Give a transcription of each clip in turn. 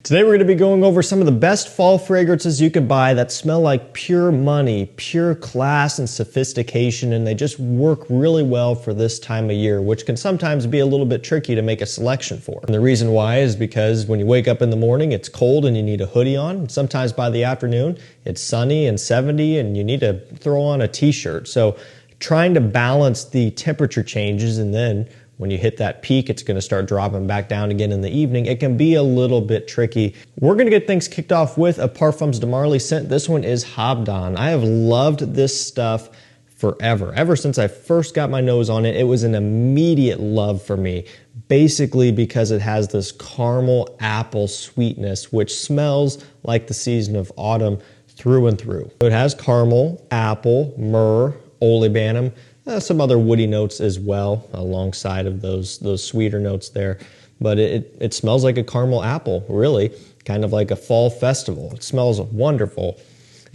Today we're going to be going over some of the best fall fragrances you can buy that smell like pure money, pure class and sophistication, and they just work really well for this time of year, which can sometimes be a little bit tricky to make a selection for. And the reason why is because when you wake up in the morning, it's cold and you need a hoodie on. Sometimes by the afternoon, it's sunny and 70 and you need to throw on a t-shirt. So trying to balance the temperature changes, and then when you hit that peak, it's going to start dropping back down again in the evening. It can be a little bit tricky. We're going to get things kicked off with a Parfums de Marly scent. This one is Habdan. I have loved this stuff forever. Ever since I first got my nose on it, it was an immediate love for me. Basically because it has this caramel apple sweetness, which smells like the season of autumn through and through. It has caramel, apple, myrrh, olibanum, some other woody notes as well alongside of those sweeter notes there. But it smells like a caramel apple, really, kind of like a fall festival. It smells wonderful.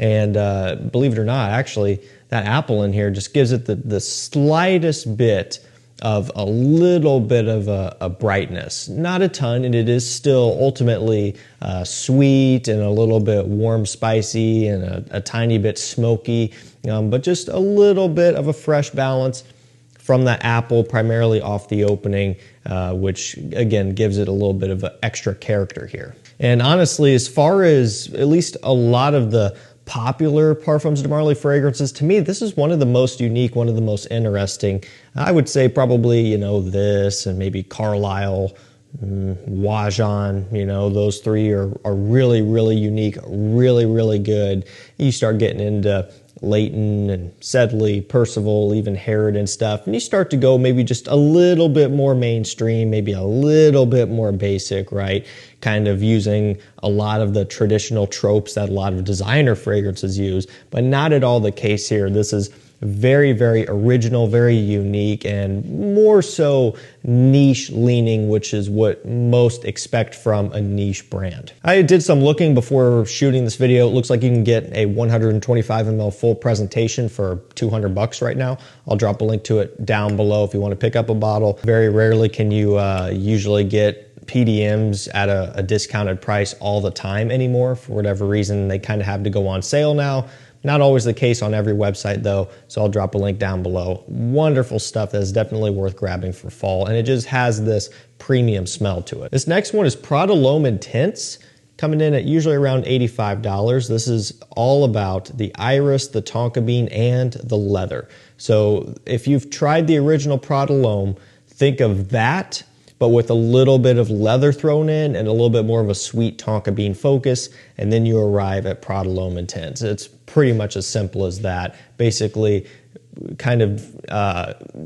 And believe it or not, actually, that apple in here just gives it the slightest bit of a little bit of a brightness. Not a ton, and it is still ultimately sweet and a little bit warm, spicy, and a tiny bit smoky, but just a little bit of a fresh balance from that apple, primarily off the opening, which again gives it a little bit of an extra character here. And honestly, as far as at least a lot of the popular Parfums de Marly fragrances, to me, this is one of the most unique, one of the most interesting. I would say probably, this and maybe Carlisle, Wajan, those three are really, really unique, really, really good. You start getting into Leighton and Sedley, Percival, even Harrod and stuff, and you start to go maybe just a little bit more mainstream, maybe a little bit more basic, right? Kind of using a lot of the traditional tropes that a lot of designer fragrances use, but not at all the case here. This is very, very original, very unique, and more so niche leaning, which is what most expect from a niche brand. I did some looking before shooting this video. It looks like you can get a 125 ml full presentation for $200 right now. I'll drop a link to it down below if you want to pick up a bottle. Very rarely can you usually get PDMs at a discounted price all the time anymore. For whatever reason, they kind of have to go on sale now. Not always the case on every website though, so I'll drop a link down below. Wonderful stuff that is definitely worth grabbing for fall, and it just has this premium smell to it. This next one is Prada L'Homme Intense, coming in at usually around $85. This is all about the iris, the tonka bean, and the leather. So if you've tried the original Prada L'Homme, think of that, but with a little bit of leather thrown in and a little bit more of a sweet tonka bean focus, and then you arrive at Prada L'Homme Intense. It's pretty much as simple as that. Basically, kind of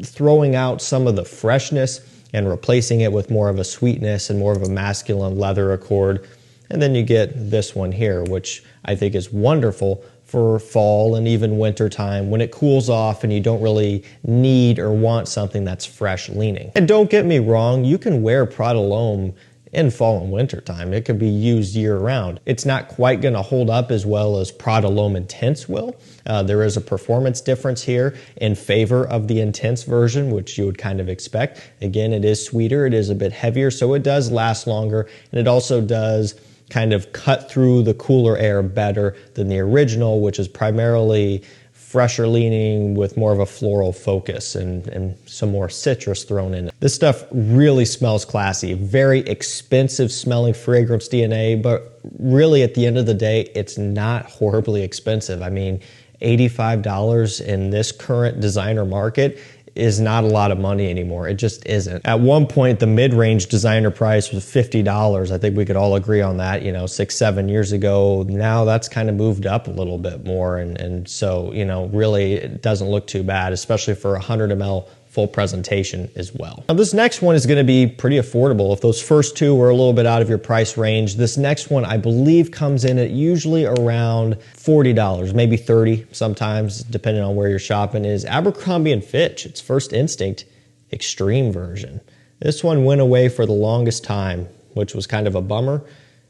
throwing out some of the freshness and replacing it with more of a sweetness and more of a masculine leather accord. And then you get this one here, which I think is wonderful for fall and even winter time when it cools off and you don't really need or want something that's fresh leaning. And don't get me wrong, you can wear Prada L'Homme in fall and winter time. It could be used year round. It's not quite going to hold up as well as Prada L'Homme Intense will. There is a performance difference here in favor of the Intense version, which you would kind of expect. Again, it is sweeter, it is a bit heavier, so it does last longer, and it also does kind of cut through the cooler air better than the original, which is primarily fresher leaning with more of a floral focus and some more citrus thrown in. This stuff really smells classy, very expensive smelling fragrance DNA, but really at the end of the day, it's not horribly expensive. I mean, $85 in this current designer market is not a lot of money anymore. It just isn't. At one point, the mid-range designer price was $50. I think we could all agree on that, 6-7 years ago. Now that's kind of moved up a little bit more. And so, really it doesn't look too bad, especially for 100 ml full presentation as well. Now this next one is going to be pretty affordable. If those first two were a little bit out of your price range, this next one I believe comes in at usually around $40, maybe $30 sometimes, depending on where you're shopping, is Abercrombie & Fitch. It's First Instinct Extreme version. This one went away for the longest time, which was kind of a bummer.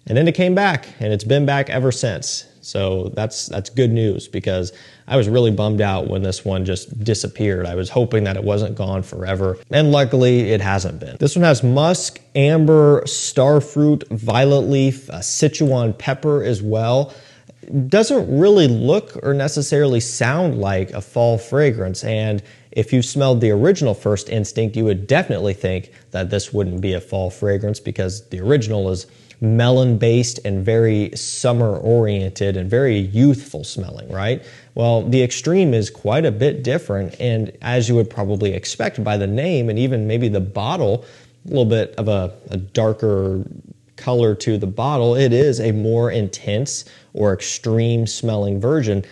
And then it came back, and it's been back ever since. So that's good news, because I was really bummed out when this one just disappeared. I was hoping that it wasn't gone forever, and luckily it hasn't been. This one has musk, amber, starfruit, violet leaf, Sichuan pepper as well. Doesn't really look or necessarily sound like a fall fragrance, and if you smelled the original First Instinct, you would definitely think that this wouldn't be a fall fragrance, because the original is melon-based and very summer-oriented and very youthful smelling, right? Well, the Extreme is quite a bit different, and as you would probably expect by the name and even maybe the bottle, a little bit of a darker color to the bottle, it is a more intense or extreme smelling version.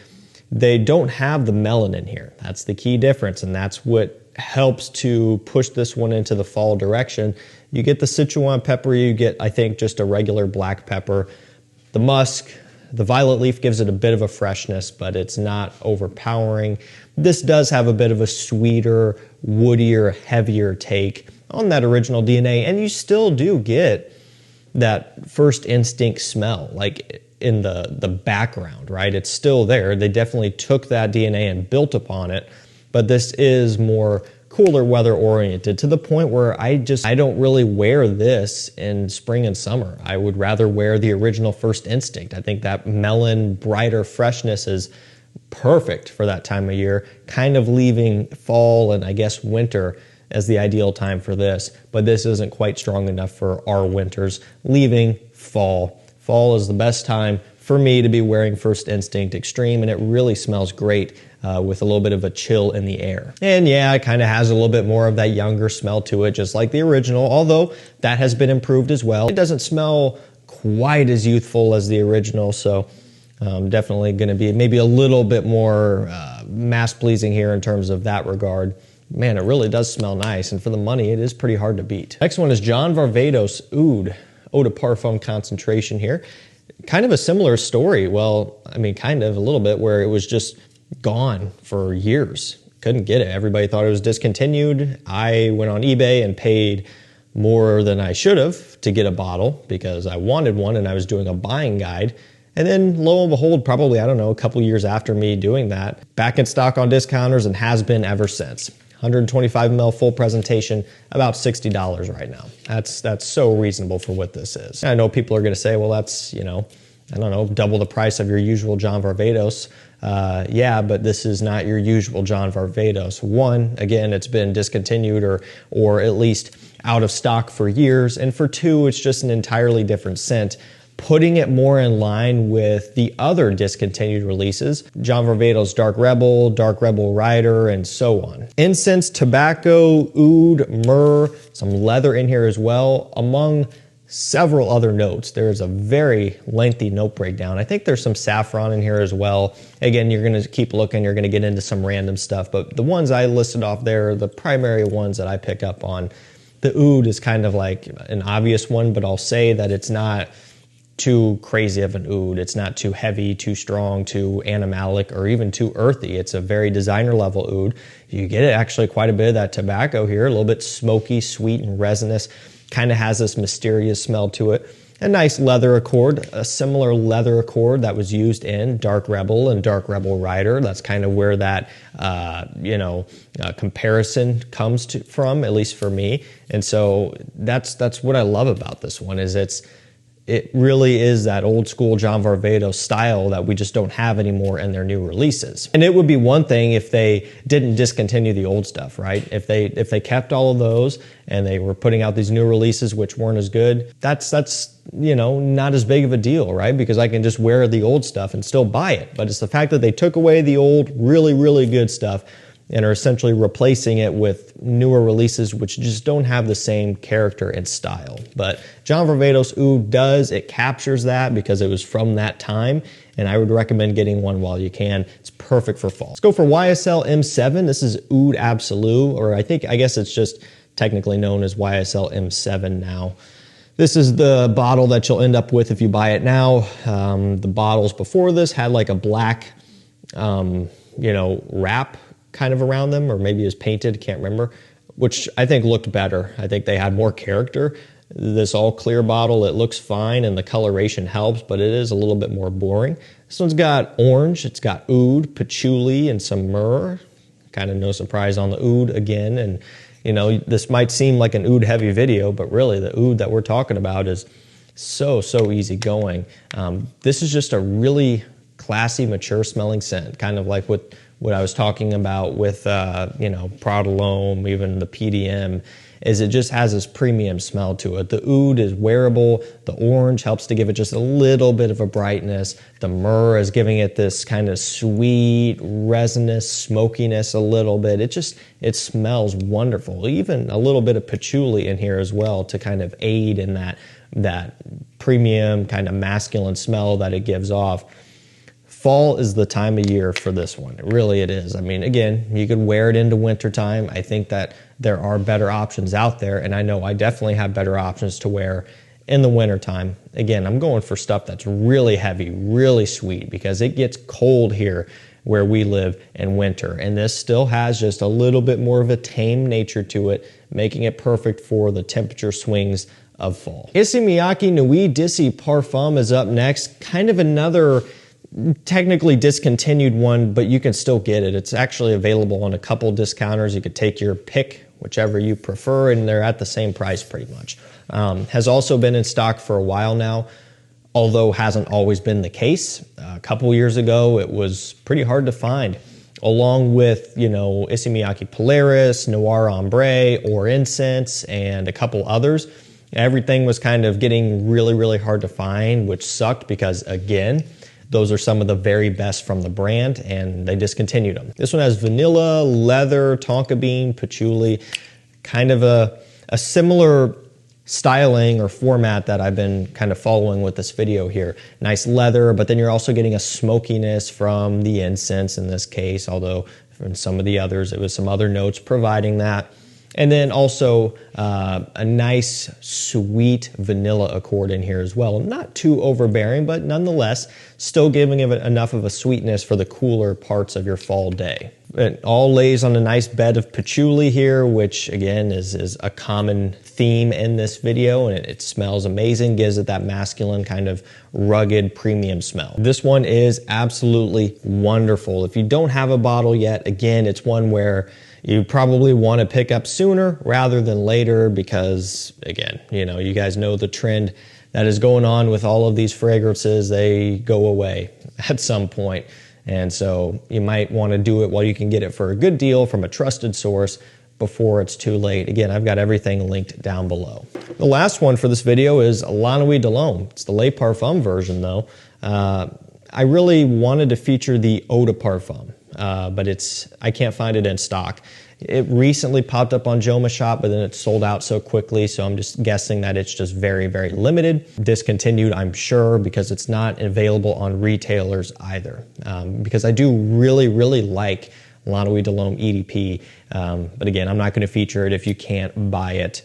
They don't have the melon in here. That's the key difference, and that's what helps to push this one into the fall direction. You get the Sichuan pepper, you get, I think, just a regular black pepper. The musk, the violet leaf gives it a bit of a freshness, but it's not overpowering. This does have a bit of a sweeter, woodier, heavier take on that original DNA, and you still do get that First Instinct smell, like in the background, right? It's still there. They definitely took that DNA and built upon it, but this is more cooler weather oriented, to the point where I don't really wear this in spring and summer. I would rather wear the original First Instinct. I think that melon, brighter freshness is perfect for that time of year, kind of leaving fall and I guess winter as the ideal time for this, but this isn't quite strong enough for our winters, leaving fall. Fall is the best time for me to be wearing First Instinct Extreme, and it really smells great with a little bit of a chill in the air. And yeah, it kind of has a little bit more of that younger smell to it, just like the original, although that has been improved as well. It doesn't smell quite as youthful as the original, so definitely going to be maybe a little bit more mass-pleasing here in terms of that regard. Man, it really does smell nice, and for the money, it is pretty hard to beat. Next one is Varvatos Oud, Eau de Parfum concentration here. Kind of a similar story. Well, I mean, kind of a little bit, where it was just gone for years. Couldn't get it. Everybody thought it was discontinued. I went on eBay and paid more than I should have to get a bottle because I wanted one and I was doing a buying guide. And then lo and behold, probably, I don't know, a couple years after me doing that, back in stock on discounters and has been ever since. 125 ml full presentation, about $60 right now. That's so reasonable for what this is. I know people are going to say, well, that's, I don't know, double the price of your usual John Varvatos. Yeah, but this is not your usual John Varvatos. One, again, it's been discontinued or at least out of stock for years. And for two, it's just an entirely different scent, putting it more in line with the other discontinued releases, John Varvatos Dark Rebel Rider, and so on. Incense, tobacco, oud, myrrh, some leather in here as well, among several other notes. There's a very lengthy note breakdown. I think there's some saffron in here as well. Again, you're going to keep looking, you're going to get into some random stuff, but the ones I listed off there are the primary ones that I pick up on. The oud is kind of like an obvious one, but I'll say that it's not too crazy of an oud. It's not too heavy, too strong, too animalic, or even too earthy. It's a very designer level oud. You get it actually quite a bit of that tobacco here, a little bit smoky, sweet, and resinous. Kind of has this mysterious smell to it. A nice leather accord, a similar leather accord that was used in Dark Rebel and Dark Rebel Rider. That's kind of where that, comparison comes from, at least for me. And so that's what I love about this one, is it really is that old school John Varvatos style that we just don't have anymore in their new releases. And it would be one thing if they didn't discontinue the old stuff, right? If they kept all of those and they were putting out these new releases which weren't as good, that's not as big of a deal, right? Because I can just wear the old stuff and still buy it. But it's the fact that they took away the old, really, really good stuff and are essentially replacing it with newer releases which just don't have the same character and style. But John Varvatos Oud does, it captures that because it was from that time, and I would recommend getting one while you can. It's perfect for fall. Let's go for YSL M7. This is Oud Absolu, or I guess it's just technically known as YSL M7 now. This is the bottle that you'll end up with if you buy it now. The bottles before this had like a black, wrap kind of around them, or maybe it was painted, can't remember, which I think looked better. I think they had more character. This all clear bottle, it looks fine and the coloration helps, but it is a little bit more boring. This one's got orange, it's got oud, patchouli, and some myrrh. Kind of no surprise on the oud again. And you know, this might seem like an oud heavy video, but really the oud that we're talking about is so easy going. This is just a really classy, mature smelling scent, kind of like what I was talking about with you know, Prada L'Homme, even the PDM, is it just has this premium smell to it. The oud is wearable. The orange helps to give it just a little bit of a brightness. The myrrh is giving it this kind of sweet, resinous smokiness a little bit. It smells wonderful. Even a little bit of patchouli in here as well to kind of aid in that premium kind of masculine smell that it gives off. Fall is the time of year for this one. Really it is. I mean, again, you could wear it into wintertime. I think that there are better options out there, and I know I definitely have better options to wear in the wintertime. Again, I'm going for stuff that's really heavy, really sweet, because it gets cold here where we live in winter, and this still has just a little bit more of a tame nature to it, making it perfect for the temperature swings of fall. Issey Miyake Nuit Issey Parfum is up next. Kind of another technically discontinued one, but you can still get it. It's actually available on a couple discounters. You could take your pick, whichever you prefer, and they're at the same price pretty much. Has also been in stock for a while now, although hasn't always been the case. A couple years ago, it was pretty hard to find, along with, you know, Issey Miyake Polaris, Noir Ombre, or Incense, and a couple others. Everything was kind of getting really hard to find, which sucked because, again, those are some of the very best from the brand, and they discontinued them. This one has vanilla, leather, tonka bean, patchouli, kind of a similar styling or format that I've been kind of following with this video here. Nice leather, but then you're also getting a smokiness from the incense in this case, although in some of the others, it was some other notes providing that. And then also a nice sweet vanilla accord in here as well. Not too overbearing, but nonetheless, still giving it enough of a sweetness for the cooler parts of your fall day. It all lays on a nice bed of patchouli here, which again is a common theme in this video, and it smells amazing, gives it that masculine kind of rugged premium smell. This one is absolutely wonderful. If you don't have a bottle yet, again, it's one where you probably want to pick up sooner rather than later because, again, you know, you guys know the trend that is going on with all of these fragrances. They go away at some point. And so you might want to do it while you can get it for a good deal from a trusted source before it's too late. Again, I've got everything linked down below. The last one for this video is La Nuit de l'Homme. It's the Le Parfum version though. I really wanted to feature the Eau de Parfum. But I can't find it in stock. It recently popped up on Joma Shop, but then it sold out so quickly, so I'm just guessing that it's just very limited. Discontinued, I'm sure, because it's not available on retailers either. Because I do really like La Nuit de l'Homme EDP, but again, I'm not going to feature it if you can't buy it.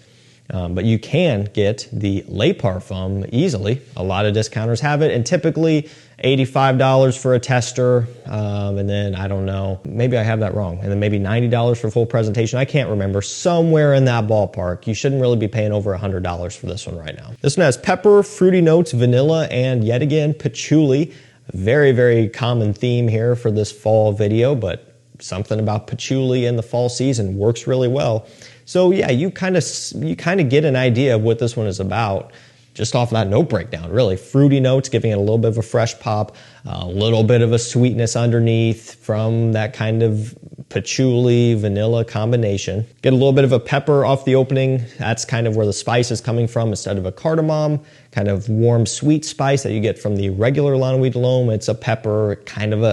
But you can get the Le Parfum easily. A lot of discounters have it, and typically $85 for a tester, and then I don't know, maybe I have that wrong, and then maybe $90 for full presentation. I can't remember, somewhere in that ballpark. You shouldn't really be paying over $100 for this one right now. This one has pepper, fruity notes, vanilla, and yet again, patchouli. Very common theme here for this fall video, but something about patchouli in the fall season works really well. So yeah, you kind of get an idea of what this one is about just off that note breakdown, really. Fruity notes, giving it a little bit of a fresh pop, a little bit of a sweetness underneath from that kind of patchouli, vanilla combination. Get a little bit of a pepper off the opening. That's kind of where the spice is coming from instead of a cardamom, kind of warm, sweet spice that you get from the regular La Nuit de l'Homme. It's a pepper, kind of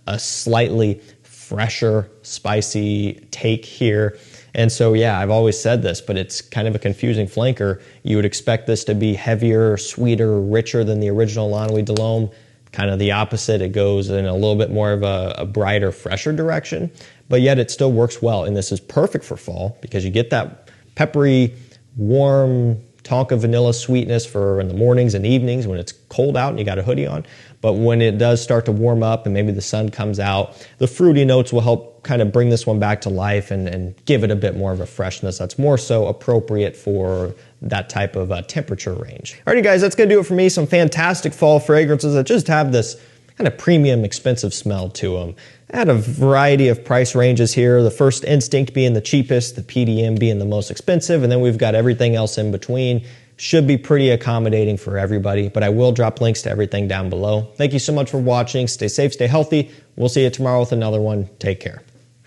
a slightly fresher, spicy take here. And so, yeah, I've always said this, but it's kind of a confusing flanker. You would expect this to be heavier, sweeter, richer than the original La Nuit de l'Homme. Kind of the opposite. It goes in a little bit more of a brighter, fresher direction, but yet it still works well. And this is perfect for fall because you get that peppery, warm, tonka vanilla sweetness for in the mornings and evenings when it's cold out and you got a hoodie on. But when it does start to warm up and maybe the sun comes out, the fruity notes will help kind of bring this one back to life and give it a bit more of a freshness that's more so appropriate for that type of temperature range. Alrighty guys, that's gonna do it for me. Some fantastic fall fragrances that just have this kind of premium, expensive smell to them. I had a variety of price ranges here. The First Instinct being the cheapest, the PDM being the most expensive, and then we've got everything else in between. Should be pretty accommodating for everybody, but I will drop links to everything down below. Thank you so much for watching. Stay safe, stay healthy. We'll see you tomorrow with another one. Take care.